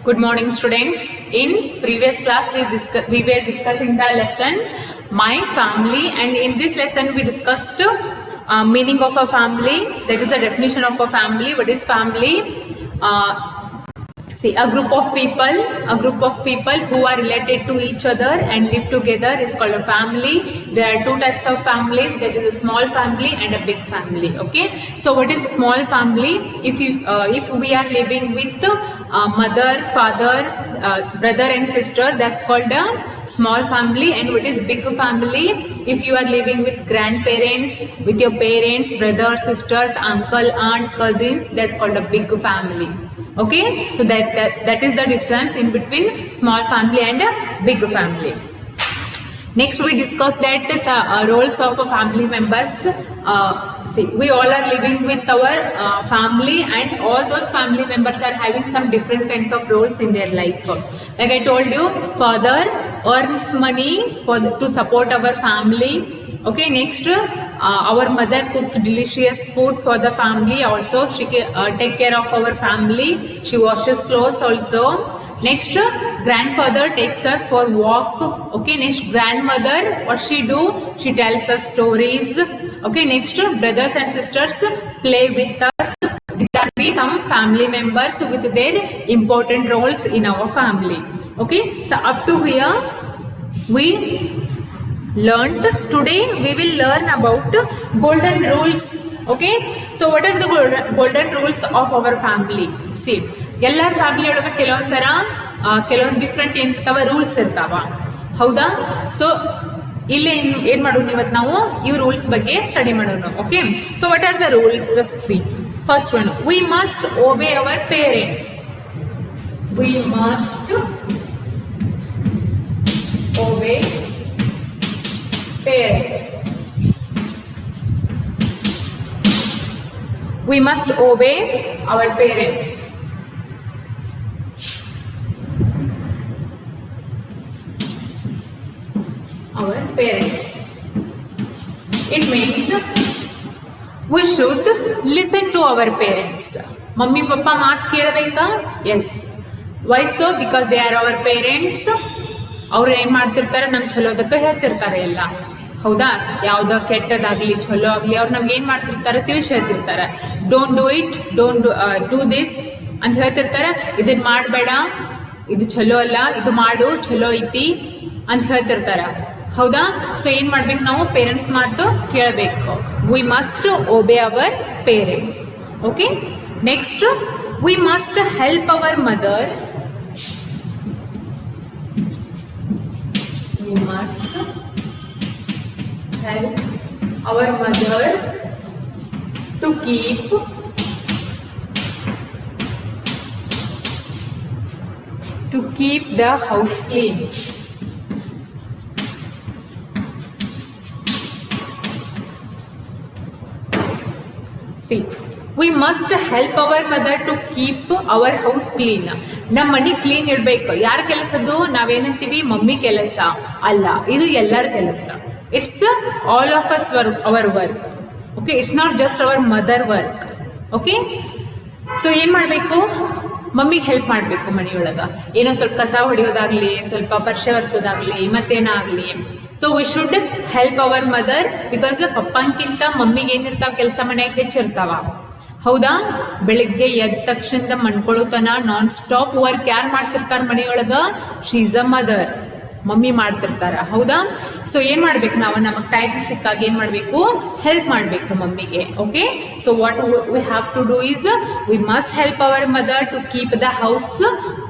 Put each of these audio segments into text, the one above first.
Good morning, students. In previous class, we were discussing the lesson My Family, and in this lesson we discussed meaning of a family, that is the definition of a family. What is family? A group of people who are related to each other and live together is called a family. There are two types of families, that is a small family and a big family. Okay, so what is small family? If we are living with mother, father, brother and sister, that's called a small family. And what is big family? If you are living with grandparents, with your parents, brothers, sisters, uncle, aunt, cousins, that's called a big family. Okay, so that is the difference in between small family and a big family. Next, we discussed that roles of family members. We all are living with our family, and all those family members are having some different kinds of roles in their life. Like I told you, father earns money to support our family. Okay, next, our mother cooks delicious food for the family. Also, she take care of our family. She washes clothes also. Next, grandfather takes us for walk. Okay, next, grandmother, what she do? She tells us stories. Okay, next, brothers and sisters play with us. These are some family members with their important roles in our family. Okay, so up to here we learned. Today we will learn about golden rules. Okay, so what are the golden rules of our family? See, ಎಲ್ಲರ family ಒಳಗೆ ಕೆಲವೊಂದು different ಏನಿರ್ತಾವ, rules ಇರ್ತಾವ, ಹೌದಾ? So ಇಲ್ಲೇ ಏನು ಮಾಡೋಣ, ಇವತ್ತು ನಾವು ಈ ರೂಲ್ಸ್ ಬಗ್ಗೆ ಸ್ಟಡಿ ಮಾಡೋಣ. Okay, so what are the rules? C, first one, we must ಒಬೇ our parents. We must ಒಬೇ parents. We must obey our parents. Our parents. It means we should listen to our parents. Mummy papa maat kelbeka? Yes. Why so? Because they are our parents. ಅವ್ರು ಏನು ಮಾಡ್ತಿರ್ತಾರೆ, ನಮ್ಮ ಚಲೋದಕ್ಕೆ ಹೇಳ್ತಿರ್ತಾರೆ ಎಲ್ಲ, ಹೌದಾ? ಯಾವುದೋ ಕೆಟ್ಟದಾಗಲಿ ಚಲೋ ಆಗಲಿ ಅವ್ರು ನಮ್ಗೆ ಏನು ಮಾಡ್ತಿರ್ತಾರೆ, ತಿಳಿಸಿ ಹೇಳ್ತಿರ್ತಾರೆ. Don't do it, don't do this ಅಂತ ಹೇಳ್ತಿರ್ತಾರೆ. ಇದನ್ನು ಮಾಡಬೇಡ, ಇದು ಚಲೋ ಅಲ್ಲ, ಇದು ಮಾಡು, ಚಲೋ ಐತಿ ಅಂತ ಹೇಳ್ತಿರ್ತಾರೆ, ಹೌದಾ? ಸೊ ಏನು ಮಾಡ್ಬೇಕು ನಾವು? ಪೇರೆಂಟ್ಸ್ ಮಾತು ಕೇಳಬೇಕು. We must ಒಬೇ our parents. Okay, next, we must help our mother. We must help our mother to keep the house clean. See, we must help our mother to keep our house clean. ನಮ್ಮ ಮನೆ clean ಇಡಬೇಕು. ಯಾರ ಕೆಲಸದ್ದು? ನಾವೇನಂತೀವಿ mummy ಕೆಲಸ ಅಲ್ಲ, ಇದು ಎಲ್ಲರ ಕೆಲಸ. It's all of us our work. Okay, it's not just hour mother work. Okay, so ಏನು ಮಾಡಬೇಕು? ಮಮ್ಮಿಗೆ ಹೆಲ್ಪ್ ಮಾಡಬೇಕು ಮನೆಯೊಳಗೆ. ಏನೋ ಸ್ವಲ್ಪ ಕಸ ಹೊಡೆಯೋದಾಗಲಿ, ಸ್ವಲ್ಪ ಪರ್ಷೆ ಒರೆಸೋದಾಗಲಿ, ಮತ್ತೇನಾಗಲಿ. So we should help our mother, because ಪಪ್ಪಂಕಿಂತ ಮಮ್ಮಿಗೆ ಏನಿರ್ತಾವ ಕೆಲಸ ಮನೆಯಾಗ ಹೆಚ್ಚಿರ್ತಾವ, ಹೌದಾ? ಬೆಳಿಗ್ಗೆ ಎದ್ದ ತಕ್ಷಣ ಮಣ್ಕೊಳ್ಳೋ ತನ ನಾನ್ ಸ್ಟಾಪ್ ವರ್ಕ್ ಯಾರು ಮಾಡ್ತಿರ್ತಾರೆ ಮನೆಯೊಳಗ? She is a mother, mummy ಮಾಡ್ತಿರ್ತಾರ, ಹೌದಾ? ಸೊ ಏನು ಮಾಡ್ಬೇಕು ನಾವು? ನಮಗೆ ಟೈಮ್ ಸಿಕ್ಕಾಗ ಏನು ಮಾಡಬೇಕು? ಹೆಲ್ಪ್ ಮಾಡಬೇಕು ಮಮ್ಮಿಗೆ. Okay, so what we have to do is we must help our mother to keep the house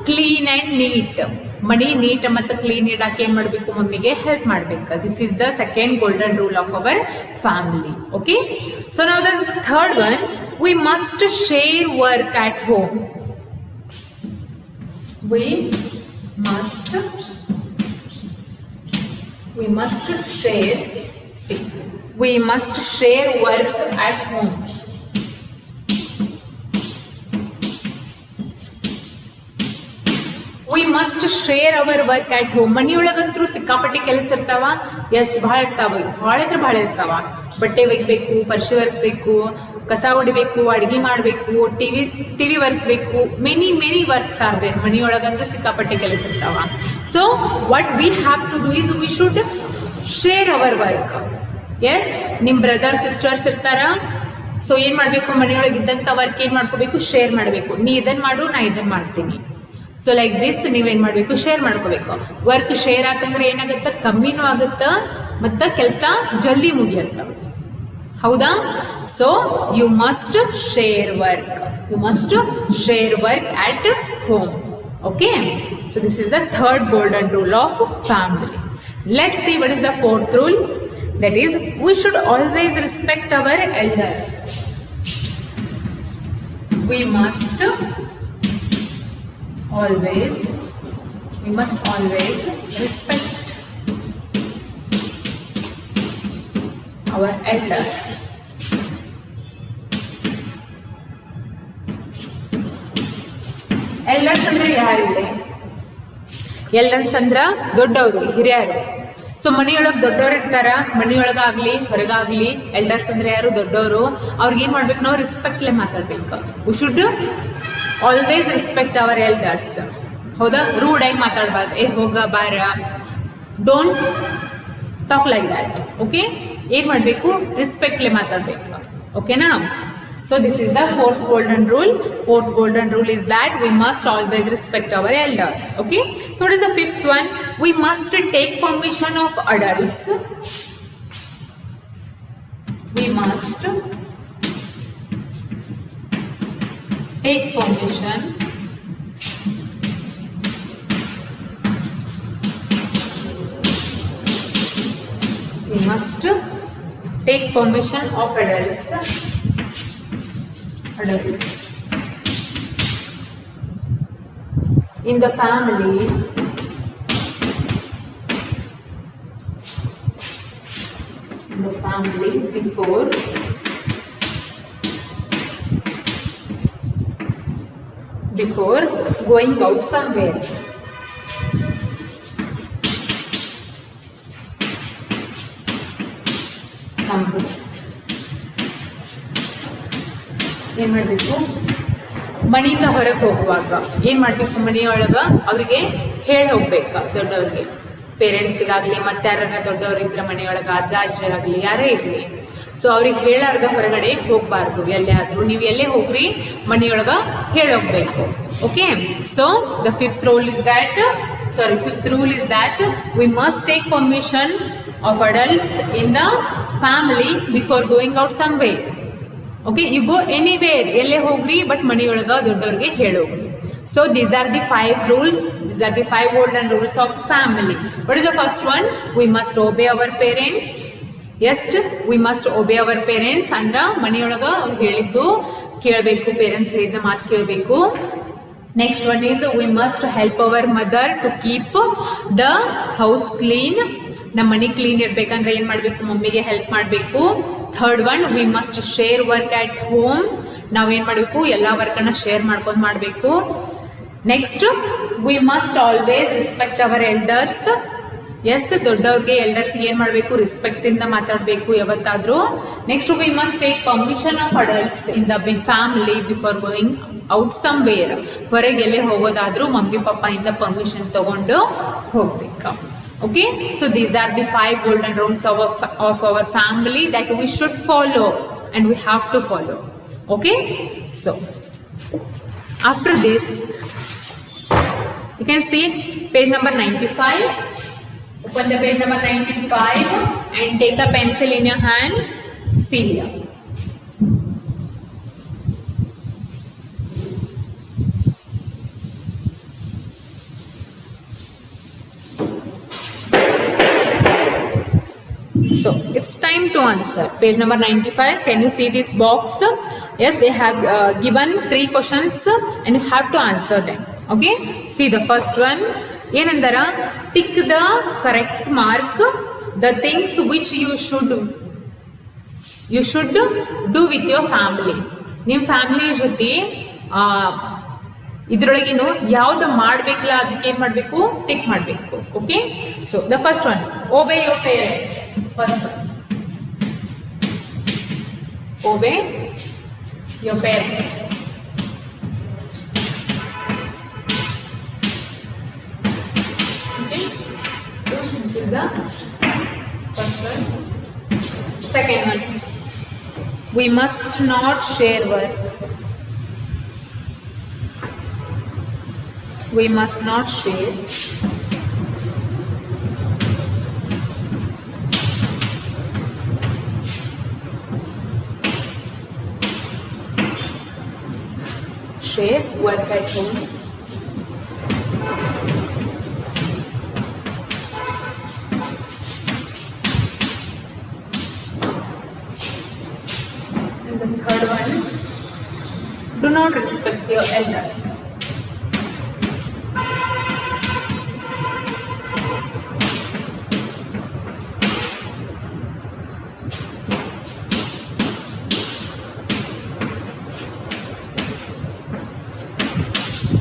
clean and neat. ಮನಿ ನೀಟ್ ಮತ್ತು ಕ್ಲೀನ್ ಇಡಕ್ಕೆ ಏನು ಮಾಡಬೇಕು? ಮಮ್ಮಿಗೆ ಹೆಲ್ಪ್ ಮಾಡಬೇಕು. This is the second golden rule of our family. Okay, so ನಾವು the third one, we must share work at home. We must share work at home. We must share our work at home. ಮನೆಯೊಳಗಂತೂ ಸಿಕ್ಕಾಪಟ್ಟಿ ಕೆಲಸ ಇರ್ತಾವ. S, ಭಾಳ ಇರ್ತಾವ, ಭಾಳ ಇರ್ತಾವ. ಬಟ್ಟೆ ಒಗಿಬೇಕು, ಪರ್ಶಿ ಒರೆಸ್ಬೇಕು, ಕಸ ಹೊಡಿಬೇಕು, ಅಡುಗೆ ಮಾಡಬೇಕು, ಟಿವಿ ಒರೆಸ್ಬೇಕು, ಮೆನಿ ವರ್ಕ್ಸ್ ಆರ್ ದೇರ್. ಮನೆಯೊಳಗಂದ್ರೆ ಸಿಕ್ಕಾಪಟ್ಟೆ ಕೆಲಸ ಇರ್ತಾವ. So what we have to do is we should share our work. Yes, ನಿಮ್ಮ ಬ್ರದರ್ ಸಿಸ್ಟರ್ಸ್ ಇರ್ತಾರ. ಸೊ ಏನು ಮಾಡಬೇಕು, ಮನೆಯೊಳಗೆ ಇದ್ದಂಥ ವರ್ಕ್ ಏನು ಮಾಡ್ಕೋಬೇಕು, ಶೇರ್ ಮಾಡಬೇಕು. ನೀ ಇದನ್ನು ಮಾಡು, ನಾ ಇದನ್ನು ಮಾಡ್ತೀನಿ. ಸೊ ಲೈಕ್ ದಿಸ್ ನೀವೇನು ಮಾಡಬೇಕು, ಶೇರ್ ಮಾಡ್ಕೋಬೇಕು. ವರ್ಕ್ ಶೇರ್ ಆತಂದ್ರೆ ಏನಾಗುತ್ತೆ, ಕಮ್ಮಿನೂ ಆಗುತ್ತೆ ಮತ್ತು ಕೆಲಸ ಜಲ್ದಿ ಮುಗಿಯುತ್ತೆ. ಹೌದಾ? So you must share work. You must share work at home. Okay? So this is the third golden rule of family. Let's see what is the fourth rule. That is, we should always respect our elders. We must always respect our elders. Elders ಅಂದ್ರೆ ಯಾರಿದೆ? Elders ಅಂದ್ರ ದೊಡ್ಡವರು, ಹಿರಿಯರು. So ಮನೆಯೊಳಗೆ ದೊಡ್ಡವ್ರು ಇರ್ತಾರ, ಮನೆಯೊಳಗಾಗ್ಲಿ ಹೊರಗಾಗ್ಲಿ. Elders ಅಂದ್ರೆ ಯಾರು? ದೊಡ್ಡವರು. ಅವ್ರಿಗೆ ಏನು ಮಾಡ್ಬೇಕು, ನಾವು ರೆಸ್ಪೆಕ್ಟ್ಲೆ ಮಾತಾಡ್ಬೇಕು. We should always respect our elders. ಹೌದಾ? ರೂಡ್ ಆಗಿ ಮಾತಾಡ್ಬಾರ್ದು. ಹೋಗ ಬಾರ, don't talk like that. Okay? ಏನು ಮಾಡಬೇಕು, ರೆಸ್ಪೆಕ್ಟ್ಲೆ ಮಾತಾಡ್ಬೇಕು. ಓಕೆನಾ? So this is the fourth golden rule. Fourth golden rule is that we must always respect our elders. Okay? So what is the fifth one? We must take permission of adults. We must take permission of adults. In the family. Before going out somewhere. ಏನು ಮಾಡಬೇಕು, ಮನೆಯಿಂದ ಹೊರಗೆ ಹೋಗುವಾಗ ಏನು ಮಾಡಬೇಕು, ಮನೆಯೊಳಗೆ ಅವರಿಗೆ ಹೇಳಿ ಹೋಗ್ಬೇಕು. ದೊಡ್ಡವ್ರಿಗೆ, ಪೇರೆಂಟ್ಸ್ಗಾಗಲಿ ಮತ್ತು ಯಾರನ್ನ ದೊಡ್ಡವ್ರು ಇದ್ರೆ ಮನೆಯೊಳಗೆ ಅಜ್ಜ ಅಜ್ಜರಾಗಲಿ ಯಾರೇ ಇರಲಿ. ಸೊ ಅವ್ರಿಗೆ ಹೇಳಾರ್ದ ಹೊರಗಡೆ ಹೋಗಬಾರ್ದು. ಎಲ್ಲೇ ಆದರೂ ನೀವು ಎಲ್ಲೇ ಹೋಗ್ರಿ, ಮನೆಯೊಳಗೆ ಹೇಳೋಗ್ಬೇಕು. Okay? So the fifth rule is that we must take permission of adults in the family before going out somewhere. Okay? You go anywhere, ಎಲ್ಲೇ ಹೋಗ್ರಿ, ಬಟ್ ಮನೆಯೊಳಗೆ ದೊಡ್ಡವ್ರಿಗೆ ಹೇಳೋಗ್ರಿ. So these are the 5 rules. These are the 5 golden rules of family. What is the first one? We must obey our parents. Yes, we must obey our parents. ಅಂದ್ರೆ ಮನೆಯೊಳಗೆ ಅವ್ರು ಹೇಳಿದ್ದು ಕೇಳಬೇಕು, ಪೇರೆಂಟ್ಸ್ ಹೇಳಿದ ಮಾತು ಕೇಳಬೇಕು. Next one is we must help our mother to keep the house clean. ನಮ್ಮ ಮನೆ ಕ್ಲೀನ್ ಇರಬೇಕಂದ್ರೆ ಏನು ಮಾಡಬೇಕು, ಮಮ್ಮಿಗೆ ಹೆಲ್ಪ್ ಮಾಡಬೇಕು. Third one, we must share work at home. ನಾವೇನು ಮಾಡಬೇಕು, ಎಲ್ಲ ವರ್ಕನ್ನು ಶೇರ್ ಮಾಡ್ಕೊಂಡು ಮಾಡಬೇಕು. Next, we must always respect our elders. Yes, ದೊಡ್ಡವ್ರಿಗೆ ಎಲ್ಡರ್ಸ್ಗೆ ಏನು ಮಾಡಬೇಕು, ರೆಸ್ಪೆಕ್ಟಿಂದ ಮಾತಾಡಬೇಕು ಯಾವತ್ತಾದರೂ. Next, we must take permission of adults in the big family before going out somewhere. ಹೊರಗೆಲ್ಲೇ ಹೋಗೋದಾದರೂ ಮಮ್ಮಿ ಪಪ್ಪಾಯಿಂದ ಪರ್ಮಿಷನ್ ತಗೊಂಡು ಹೋಗ್ಬೇಕು. Okay, so these are the 5 golden rules of our family that we should follow and we have to follow. Okay, so after this you can see page number 95. Open the page number 95 and take a pencil in your hand. See here. So it's time to answer. Page number 95. Can you see this box? Yes, they have given 3 questions and you have to answer them. Okay, see the first one. Yenandara, tick the correct mark the things which you should do with your family. ನಿಮ್ಮ family ಜೊತೆ ಇದರೊಳಗೇನು ಯಾವ್ದು ಮಾಡಬೇಕಲ್ಲ ಅದಕ್ಕೆ ಏನು ಮಾಡಬೇಕು, tick ಮಾಡಬೇಕು. Okay, so the first one, obey your parents. First one, obey your parents. Okay, so this is the first one. Second one, we must not share work. We must not share. Share work at home. And the third one, do not respect your elders.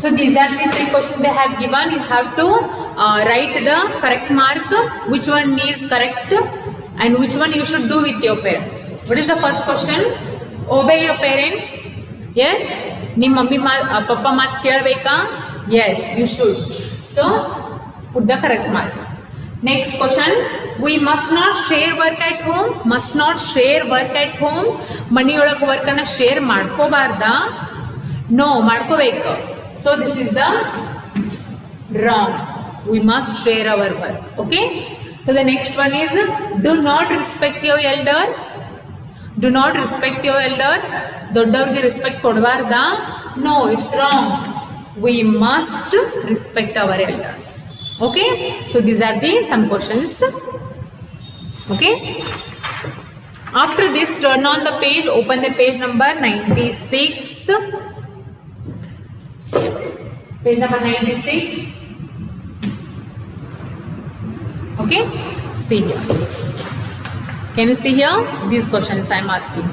So these are the three questions they have given. You have to write the correct mark, which one is correct and which one you should do with your parents. What is the first question? Obey your parents. Yes. ನಿಮ್ಮ mummy papa ಮಾತು ಕೇಳಬೇಕಾ? Yes, you should. So put the correct mark. Next question, we must not share work at home. Must not share work at home. ಮನೆಯೊಳಗೆ work ಅನ್ನ share ಮಾಡ್ಕೋಬಾರ್ದಾ? No, ಮಾಡ್ಕೋಬೇಕು. So this is the wrong. We must share our work. Okay. So the next one is, do not respect your elders. Do not respect your elders. ದೊಡ್ಡವ್ರಿಗೆ respect ಕೊಡಬಾರ್ದಾ? No, it's wrong. We must respect our elders. Okay. So these are the some questions. Okay. After this, turn on the page. Open the page number 96. Page number 96. Okay, see here. Can you see here? These questions I am asking.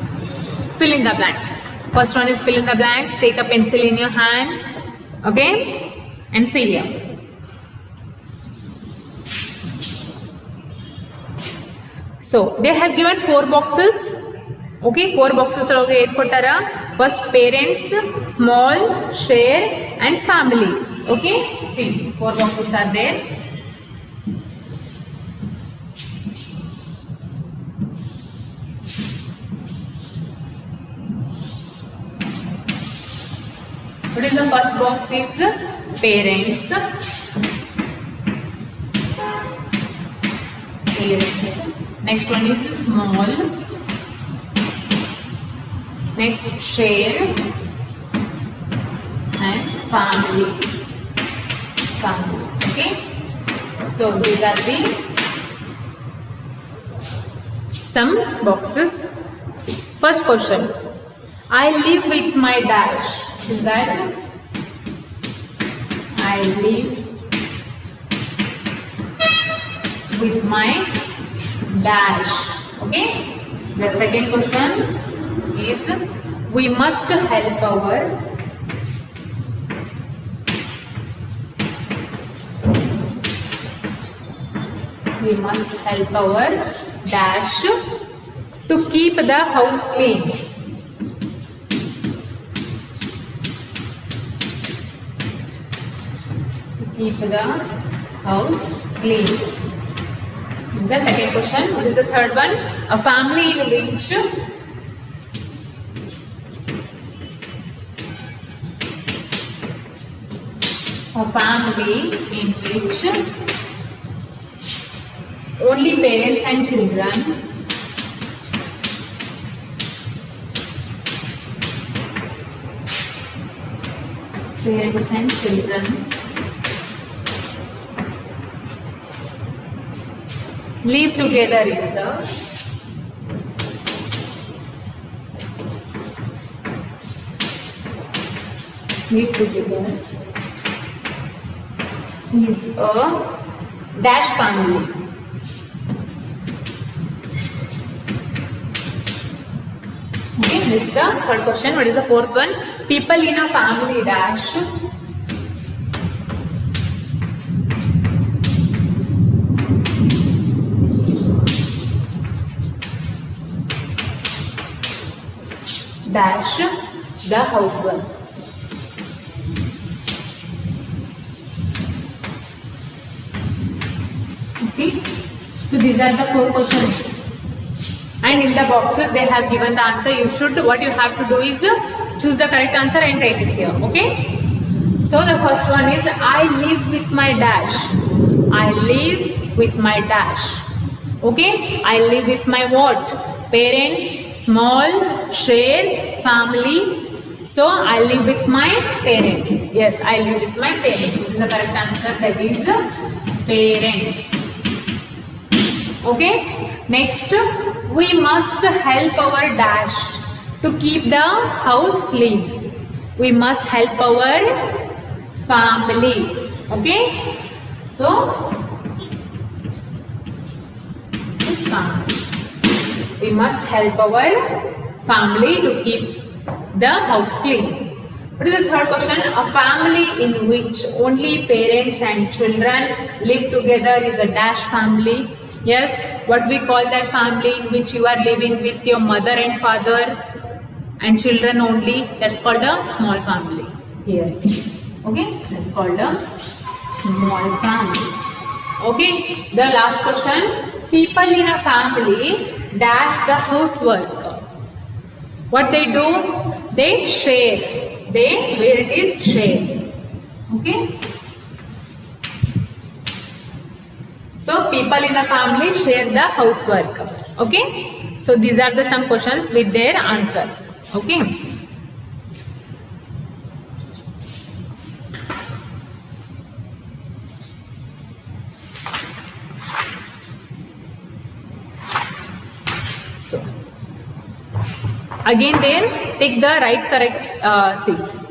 Fill in the blanks. First one is fill in the blanks. Take a pencil in your hand. Okay, and see here. So they have given 4 boxes. Okay, 4 boxes ಒಳಗೆ ಏನು ಕೊಟ್ಟಾರ? First parents, small, share and family. Okay, see 4 boxes are there. What is the first box? Is parents. Parents. Next one is small. Next, share and family. Family. Okay. So these are the some boxes. First question. I live with my dash. Is that? I live with my dash. Okay. The second question is, we must help our dash to keep the house clean. Keep the house clean. The second question. What is the third one? A family in which only parents and children live together is a dash family. Okay, this is the third question. What is the fourth one? People in a family dash dash the housework. Okay, so these are the 4 questions, and in the boxes they have given the answer. You should, what you have to do is choose the correct answer and write it here. Okay, so the first one is I live with my dash. I live with my dash. Okay, I live with my what? Parents, small, share, family. So I live with my parents. Yes, I live with my parents. This is the correct answer. That is parents. Okay, next we must help our dash to keep the house clean. We must help our family. Okay, so this family. We must help our family to keep the house clean. What is the third question? A family in which only parents and children live together is a dash family. Yes, what we call that family in which you are living with your mother and father and children only, that's called a small family. Here, okay, that's called a small family. Okay, the last question. People in a family dash the housework. What they do? They share. Where it is share. Okay. So people in a family share the housework. Okay. So these are the some questions with their answers. Okay. So again there, take the right correct,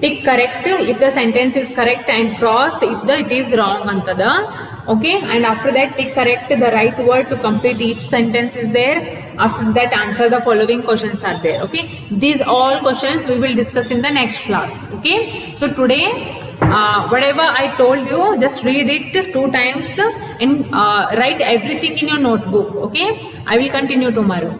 tick correct if the sentence is correct and cross if it is wrong antada. Okay, and after that tick correct the right word to complete each sentence is there. After that answer the following questions are there. Okay, these all questions we will discuss in the next class. Okay, so today whatever I told you, just read it 2 times and write everything in your notebook. Okay, I will continue tomorrow.